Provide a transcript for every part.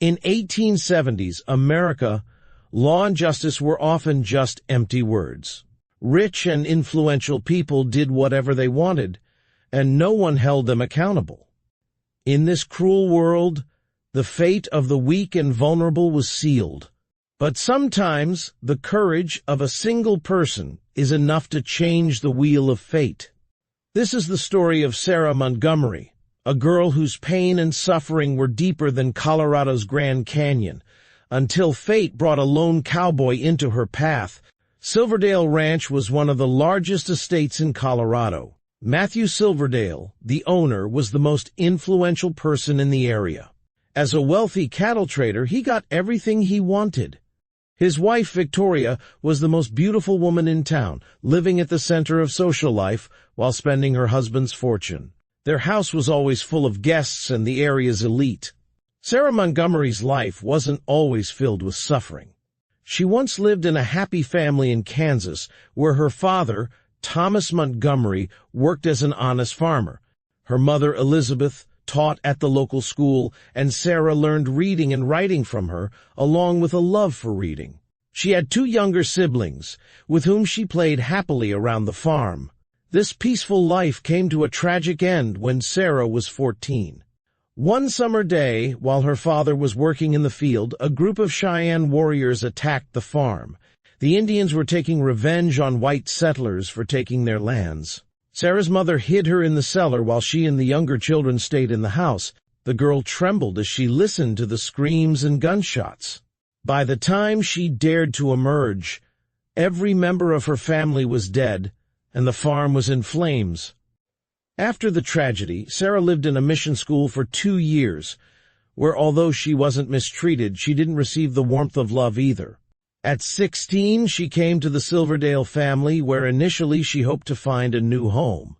In 1870s America, law and justice were often just empty words. Rich and influential people did whatever they wanted, and no one held them accountable. In this cruel world, the fate of the weak and vulnerable was sealed. But sometimes the courage of a single person is enough to change the wheel of fate. This is the story of Sarah Montgomery, a girl whose pain and suffering were deeper than Colorado's Grand Canyon, until fate brought a lone cowboy into her path. Silverdale Ranch was one of the largest estates in Colorado. Matthew Silverdale, the owner, was the most influential person in the area. As a wealthy cattle trader, he got everything he wanted. His wife, Victoria, was the most beautiful woman in town, living at the center of social life while spending her husband's fortune. Their house was always full of guests and the area's elite. Sarah Montgomery's life wasn't always filled with suffering. She once lived in a happy family in Kansas where her father, Thomas Montgomery, worked as an honest farmer. Her mother, Elizabeth, taught at the local school, and Sarah learned reading and writing from her, along with a love for reading. She had 2 younger siblings, with whom she played happily around the farm. This peaceful life came to a tragic end when Sarah was 14. One summer day, while her father was working in the field, a group of Cheyenne warriors attacked the farm. The Indians were taking revenge on white settlers for taking their lands. Sarah's mother hid her in the cellar while she and the younger children stayed in the house. The girl trembled as she listened to the screams and gunshots. By the time she dared to emerge, every member of her family was dead, and the farm was in flames. After the tragedy, Sarah lived in a mission school for 2 years, where although she wasn't mistreated, she didn't receive the warmth of love either. At 16, she came to the Silverdale family, where initially she hoped to find a new home.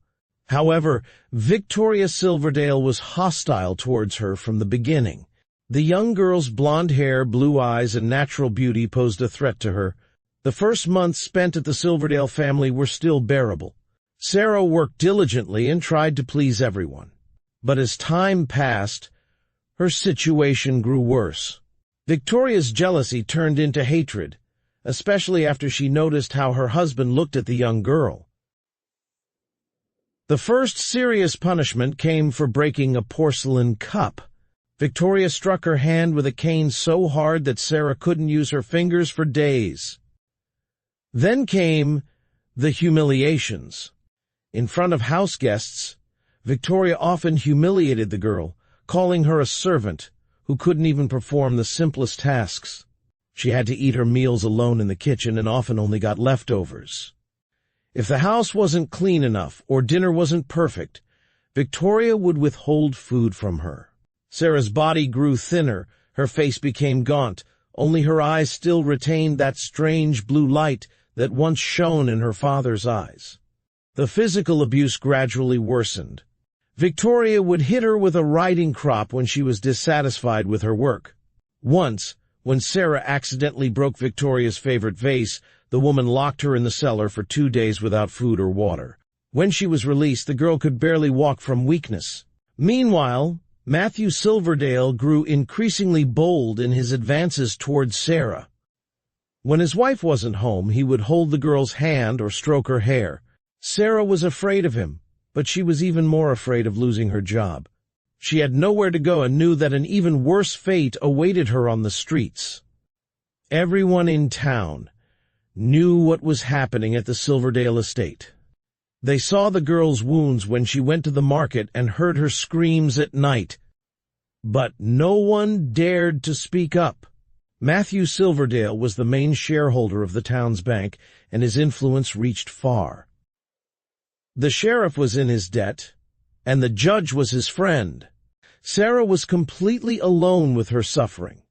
However, Victoria Silverdale was hostile towards her from the beginning. The young girl's blonde hair, blue eyes, and natural beauty posed a threat to her. The first months spent at the Silverdale family were still bearable. Sarah worked diligently and tried to please everyone. But as time passed, her situation grew worse. Victoria's jealousy turned into hatred, especially after she noticed how her husband looked at the young girl. The first serious punishment came for breaking a porcelain cup. Victoria struck her hand with a cane so hard that Sarah couldn't use her fingers for days. Then came the humiliations. In front of house guests, Victoria often humiliated the girl, calling her a servant who couldn't even perform the simplest tasks. She had to eat her meals alone in the kitchen and often only got leftovers. If the house wasn't clean enough or dinner wasn't perfect, Victoria would withhold food from her. Sarah's body grew thinner, her face became gaunt, only her eyes still retained that strange blue light that once shone in her father's eyes. The physical abuse gradually worsened. Victoria would hit her with a riding crop when she was dissatisfied with her work. Once, when Sarah accidentally broke Victoria's favorite vase, the woman locked her in the cellar for 2 days without food or water. When she was released, the girl could barely walk from weakness. Meanwhile, Matthew Silverdale grew increasingly bold in his advances towards Sarah. When his wife wasn't home, he would hold the girl's hand or stroke her hair. Sarah was afraid of him, but she was even more afraid of losing her job. She had nowhere to go and knew that an even worse fate awaited her on the streets. Everyone in town knew what was happening at the Silverdale estate. They saw the girl's wounds when she went to the market and heard her screams at night. But no one dared to speak up. Matthew Silverdale was the main shareholder of the town's bank, and his influence reached far. The sheriff was in his debt, and the judge was his friend. Sarah was completely alone with her suffering.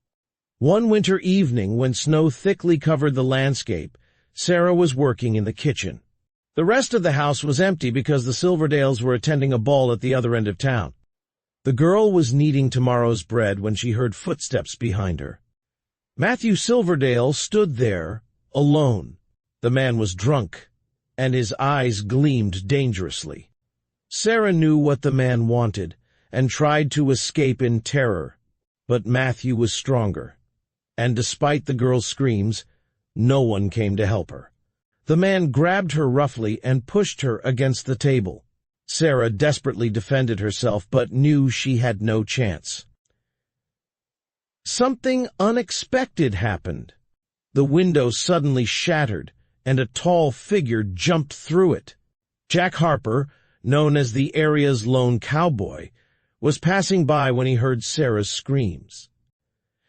One winter evening, when snow thickly covered the landscape, Sarah was working in the kitchen. The rest of the house was empty because the Silverdales were attending a ball at the other end of town. The girl was kneading tomorrow's bread when she heard footsteps behind her. Matthew Silverdale stood there, alone. The man was drunk, and his eyes gleamed dangerously. Sarah knew what the man wanted, and tried to escape in terror. But Matthew was stronger, and despite the girl's screams, no one came to help her. The man grabbed her roughly and pushed her against the table. Sarah desperately defended herself but knew she had no chance. Something unexpected happened. The window suddenly shattered, and a tall figure jumped through it. Jack Harper, known as the area's lone cowboy, was passing by when he heard Sarah's screams.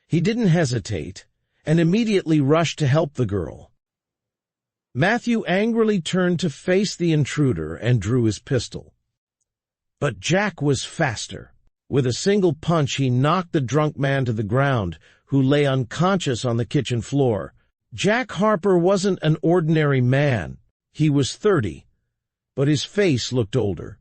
He didn't hesitate, and immediately rushed to help the girl. Matthew angrily turned to face the intruder and drew his pistol. But Jack was faster. With a single punch, he knocked the drunk man to the ground, who lay unconscious on the kitchen floor. Jack Harper wasn't an ordinary man. He was 30, but his face looked older.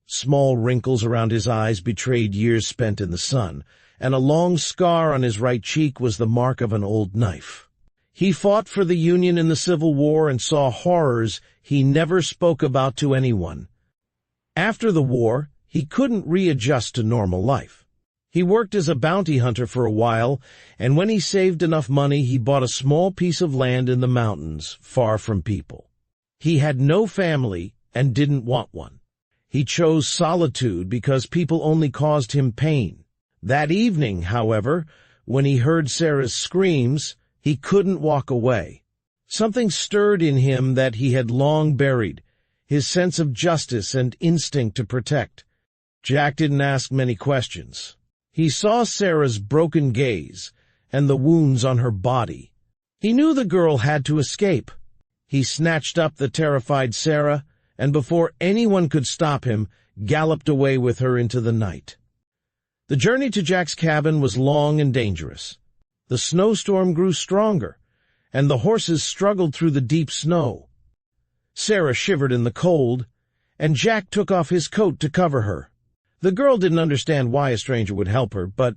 Small wrinkles around his eyes betrayed years spent in the sun, and a long scar on his right cheek was the mark of an old knife. He fought for the Union in the Civil War and saw horrors he never spoke about to anyone. After the war, he couldn't readjust to normal life. He worked as a bounty hunter for a while, and when he saved enough money, he bought a small piece of land in the mountains, far from people. He had no family and didn't want one. He chose solitude because people only caused him pain. That evening, however, when he heard Sarah's screams, he couldn't walk away. Something stirred in him that he had long buried, his sense of justice and instinct to protect. Jack didn't ask many questions. He saw Sarah's broken gaze and the wounds on her body. He knew the girl had to escape. He snatched up the terrified Sarah, and before anyone could stop him, galloped away with her into the night. The journey to Jack's cabin was long and dangerous. The snowstorm grew stronger, and the horses struggled through the deep snow. Sarah shivered in the cold, and Jack took off his coat to cover her. The girl didn't understand why a stranger would help her, but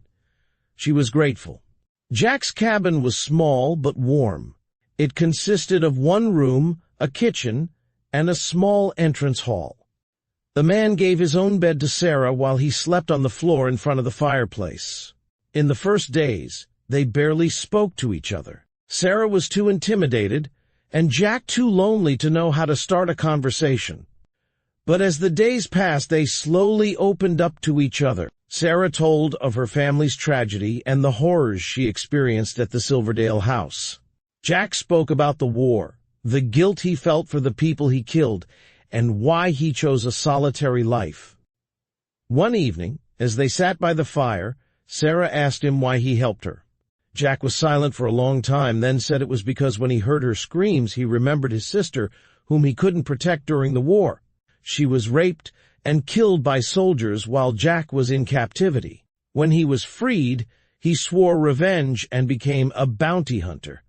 she was grateful. Jack's cabin was small but warm. It consisted of one room, a kitchen, and a small entrance hall. The man gave his own bed to Sarah while he slept on the floor in front of the fireplace. In the first days, they barely spoke to each other. Sarah was too intimidated, and Jack too lonely to know how to start a conversation. But as the days passed, they slowly opened up to each other. Sarah told of her family's tragedy and the horrors she experienced at the Silverdale house. Jack spoke about the war, the guilt he felt for the people he killed, and why he chose a solitary life. One evening, as they sat by the fire, Sarah asked him why he helped her. Jack was silent for a long time, then said it was because when he heard her screams, he remembered his sister, whom he couldn't protect during the war. She was raped and killed by soldiers while Jack was in captivity. When he was freed, he swore revenge and became a bounty hunter.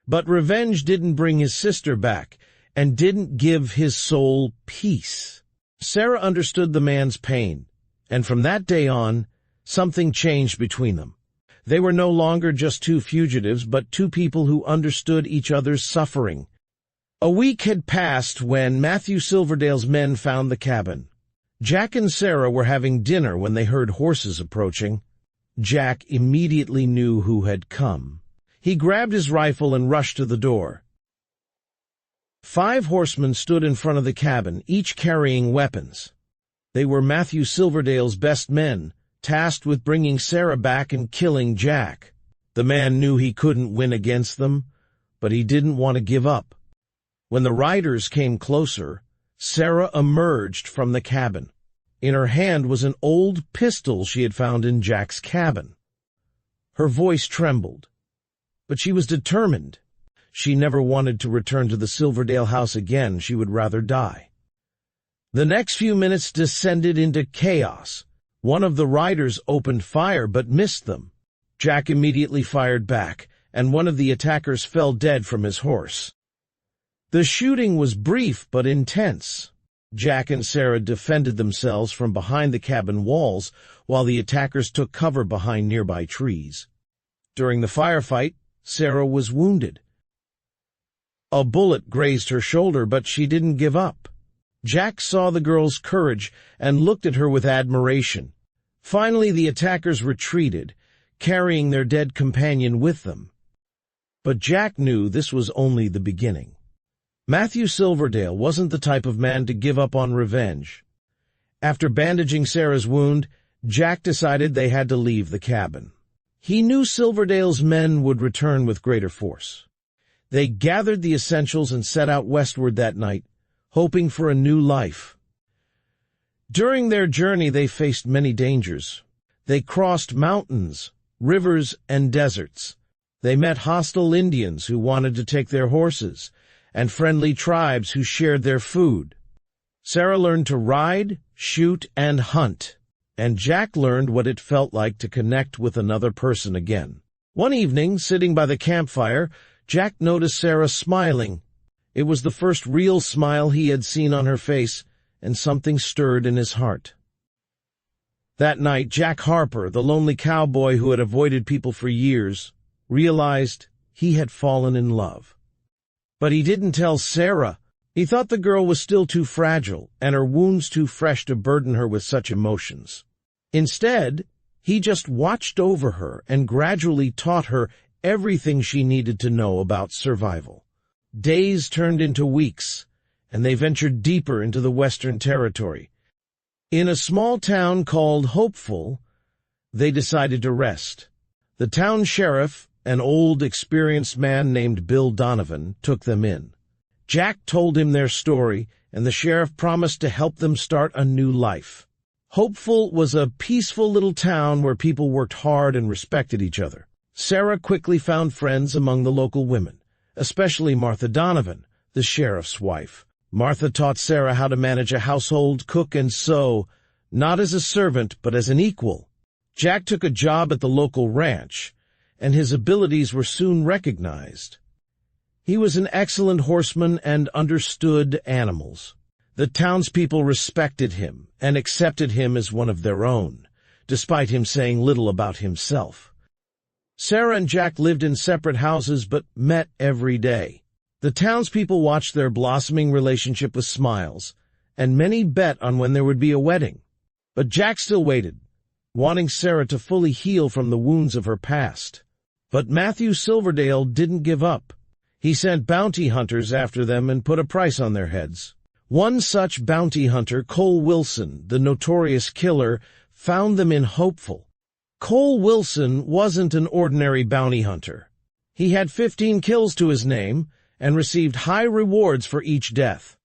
But revenge didn't bring his sister back, and didn't give his soul peace. Sarah understood the man's pain, and from that day on, something changed between them. They were no longer just two fugitives, but two people who understood each other's suffering. A week had passed when Matthew Silverdale's men found the cabin. Jack and Sarah were having dinner when they heard horses approaching. Jack immediately knew who had come. He grabbed his rifle and rushed to the door. 5 horsemen stood in front of the cabin, each carrying weapons. They were Matthew Silverdale's best men, tasked with bringing Sarah back and killing Jack. The man knew he couldn't win against them, but he didn't want to give up. When the riders came closer, Sarah emerged from the cabin. In her hand was an old pistol she had found in Jack's cabin. Her voice trembled, but she was determined. She never wanted to return to the Silverdale house again. She would rather die. The next few minutes descended into chaos. One of the riders opened fire but missed them. Jack immediately fired back, and one of the attackers fell dead from his horse. The shooting was brief but intense. Jack and Sarah defended themselves from behind the cabin walls while the attackers took cover behind nearby trees. During the firefight, Sarah was wounded. A bullet grazed her shoulder, but she didn't give up. Jack saw the girl's courage and looked at her with admiration. Finally, the attackers retreated, carrying their dead companion with them. But Jack knew this was only the beginning. Matthew Silverdale wasn't the type of man to give up on revenge. After bandaging Sarah's wound, Jack decided they had to leave the cabin. He knew Silverdale's men would return with greater force. They gathered the essentials and set out westward that night, hoping for a new life. During their journey, they faced many dangers. They crossed mountains, rivers, and deserts. They met hostile Indians who wanted to take their horses, and friendly tribes who shared their food. Sarah learned to ride, shoot, and hunt, and Jack learned what it felt like to connect with another person again. One evening, sitting by the campfire, Jack noticed Sarah smiling. It was the first real smile he had seen on her face, and something stirred in his heart. That night, Jack Harper, the lonely cowboy who had avoided people for years, realized he had fallen in love. But he didn't tell Sarah. He thought the girl was still too fragile and her wounds too fresh to burden her with such emotions. Instead, he just watched over her and gradually taught her everything she needed to know about survival. Days turned into weeks, and they ventured deeper into the Western Territory. In a small town called Hopeful, they decided to rest. The town sheriff, an old, experienced man named Bill Donovan, took them in. Jack told him their story, and the sheriff promised to help them start a new life. Hopeful was a peaceful little town where people worked hard and respected each other. Sarah quickly found friends among the local women, especially Martha Donovan, the sheriff's wife. Martha taught Sarah how to manage a household, cook, and sew, not as a servant, but as an equal. Jack took a job at the local ranch, and his abilities were soon recognized. He was an excellent horseman and understood animals. The townspeople respected him and accepted him as one of their own, despite him saying little about himself. Sarah and Jack lived in separate houses but met every day. The townspeople watched their blossoming relationship with smiles, and many bet on when there would be a wedding. But Jack still waited, wanting Sarah to fully heal from the wounds of her past. But Matthew Silverdale didn't give up. He sent bounty hunters after them and put a price on their heads. One such bounty hunter, Cole Wilson, the notorious killer, found them in Hopeful. Cole Wilson wasn't an ordinary bounty hunter. He had 15 kills to his name and received high rewards for each death.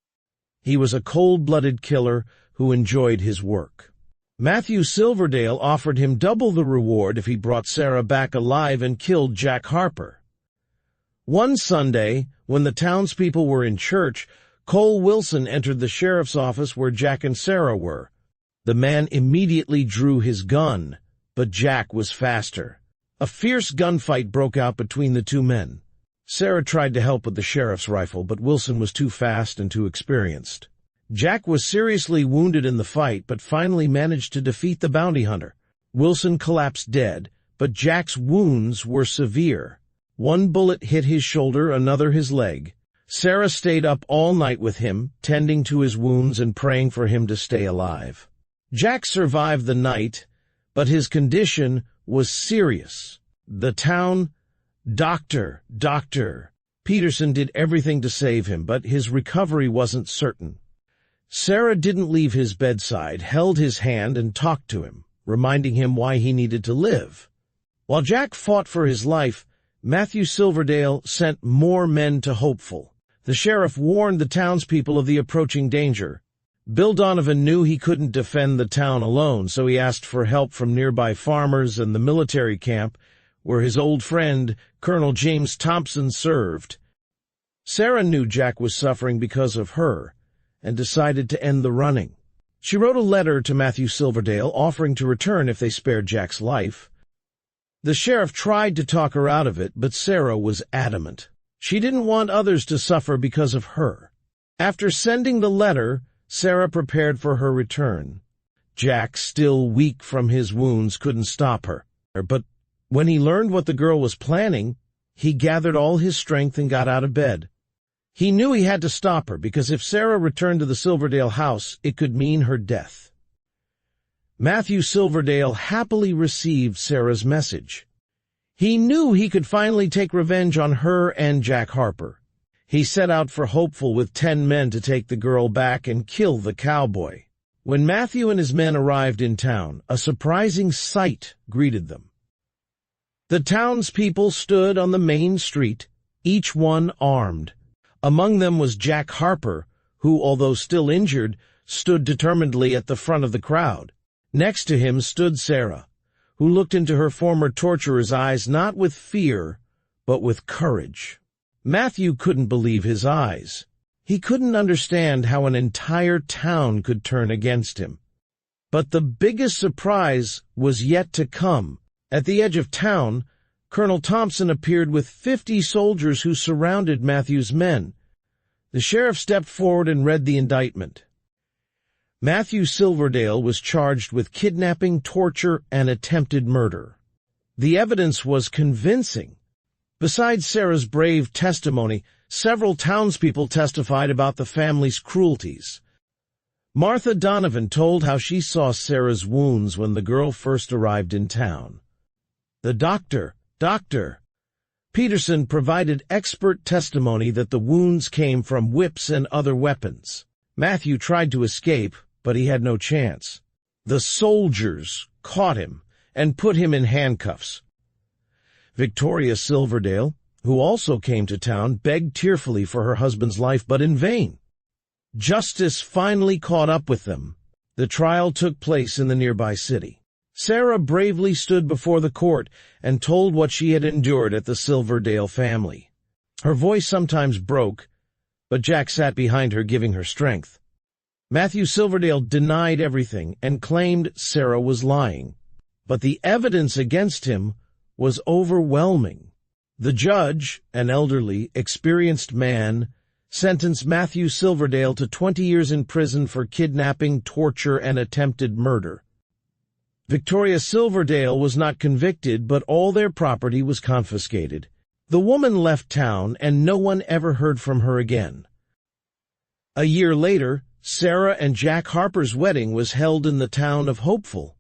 He was a cold-blooded killer who enjoyed his work. Matthew Silverdale offered him double the reward if he brought Sarah back alive and killed Jack Harper. One Sunday, when the townspeople were in church, Cole Wilson entered the sheriff's office where Jack and Sarah were. The man immediately drew his gun, but Jack was faster. A fierce gunfight broke out between the two men. Sarah tried to help with the sheriff's rifle, but Wilson was too fast and too experienced. Jack was seriously wounded in the fight, but finally managed to defeat the bounty hunter. Wilson collapsed dead, but Jack's wounds were severe. One bullet hit his shoulder, another his leg. Sarah stayed up all night with him, tending to his wounds and praying for him to stay alive. Jack survived the night, but his condition was serious. The town, Dr. Peterson did everything to save him, but his recovery wasn't certain. Sarah didn't leave his bedside, held his hand, and talked to him, reminding him why he needed to live. While Jack fought for his life, Matthew Silverdale sent more men to Hopeful. The sheriff warned the townspeople of the approaching danger. Bill Donovan knew he couldn't defend the town alone, so he asked for help from nearby farmers and the military camp, where his old friend, Colonel James Thompson, served. Sarah knew Jack was suffering because of her, and decided to end the running. She wrote a letter to Matthew Silverdale offering to return if they spared Jack's life. The sheriff tried to talk her out of it, but Sarah was adamant. She didn't want others to suffer because of her. After sending the letter, Sarah prepared for her return. Jack, still weak from his wounds, couldn't stop her. But when he learned what the girl was planning, he gathered all his strength and got out of bed. He knew he had to stop her, because if Sarah returned to the Silverdale house, it could mean her death. Matthew Silverdale happily received Sarah's message. He knew he could finally take revenge on her and Jack Harper. He set out for Hopeful with 10 men to take the girl back and kill the cowboy. When Matthew and his men arrived in town, a surprising sight greeted them. The townspeople stood on the main street, each one armed. Among them was Jack Harper, who, although still injured, stood determinedly at the front of the crowd. Next to him stood Sarah, who looked into her former torturer's eyes not with fear, but with courage. Matthew couldn't believe his eyes. He couldn't understand how an entire town could turn against him. But the biggest surprise was yet to come. At the edge of town, Colonel Thompson appeared with 50 soldiers who surrounded Matthew's men. The sheriff stepped forward and read the indictment. Matthew Silverdale was charged with kidnapping, torture, and attempted murder. The evidence was convincing. Besides Sarah's brave testimony, several townspeople testified about the family's cruelties. Martha Donovan told how she saw Sarah's wounds when the girl first arrived in town. The Dr. Peterson provided expert testimony that the wounds came from whips and other weapons. Matthew tried to escape, but he had no chance. The soldiers caught him and put him in handcuffs. Victoria Silverdale, who also came to town, begged tearfully for her husband's life, but in vain. Justice finally caught up with them. The trial took place in the nearby city. Sarah bravely stood before the court and told what she had endured at the Silverdale family. Her voice sometimes broke, but Jack sat behind her, giving her strength. Matthew Silverdale denied everything and claimed Sarah was lying, but the evidence against him was overwhelming. The judge, an elderly, experienced man, sentenced Matthew Silverdale to 20 years in prison for kidnapping, torture, and attempted murder. Victoria Silverdale was not convicted, but all their property was confiscated. The woman left town, and no one ever heard from her again. A year later, Sarah and Jack Harper's wedding was held in the town of Hopeful.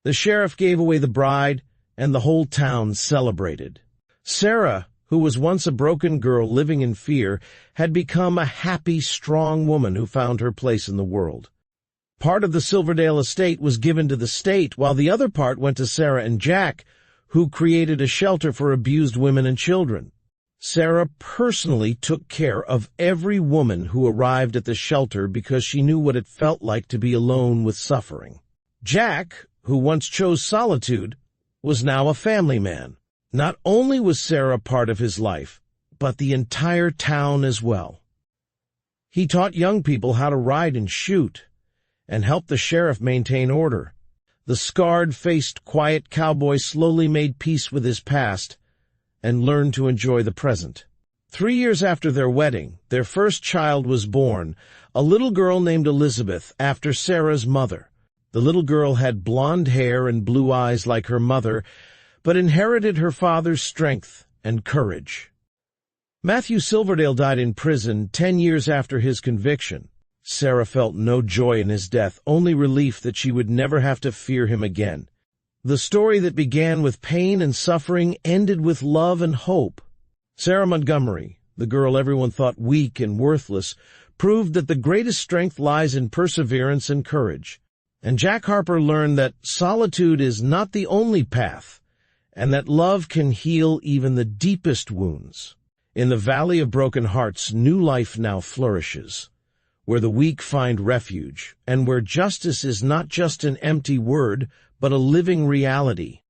The sheriff gave away the bride, and the whole town celebrated. Sarah, who was once a broken girl living in fear, had become a happy, strong woman who found her place in the world. Part of the Silverdale estate was given to the state, while the other part went to Sarah and Jack, who created a shelter for abused women and children. Sarah personally took care of every woman who arrived at the shelter because she knew what it felt like to be alone with suffering. Jack, who once chose solitude, was now a family man. Not only was Sarah part of his life, but the entire town as well. He taught young people how to ride and shoot, and helped the sheriff maintain order. The scarred-faced, quiet cowboy slowly made peace with his past and learned to enjoy the present. 3 years after their wedding, their first child was born, a little girl named Elizabeth, after Sarah's mother. The little girl had blonde hair and blue eyes like her mother, but inherited her father's strength and courage. Matthew Silverdale died in prison 10 years after his conviction. Sarah felt no joy in his death, only relief that she would never have to fear him again. The story that began with pain and suffering ended with love and hope. Sarah Montgomery, the girl everyone thought weak and worthless, proved that the greatest strength lies in perseverance and courage. And Jack Harper learned that solitude is not the only path, and that love can heal even the deepest wounds. In the Valley of Broken Hearts, new life now flourishes, where the weak find refuge, and where justice is not just an empty word, but a living reality.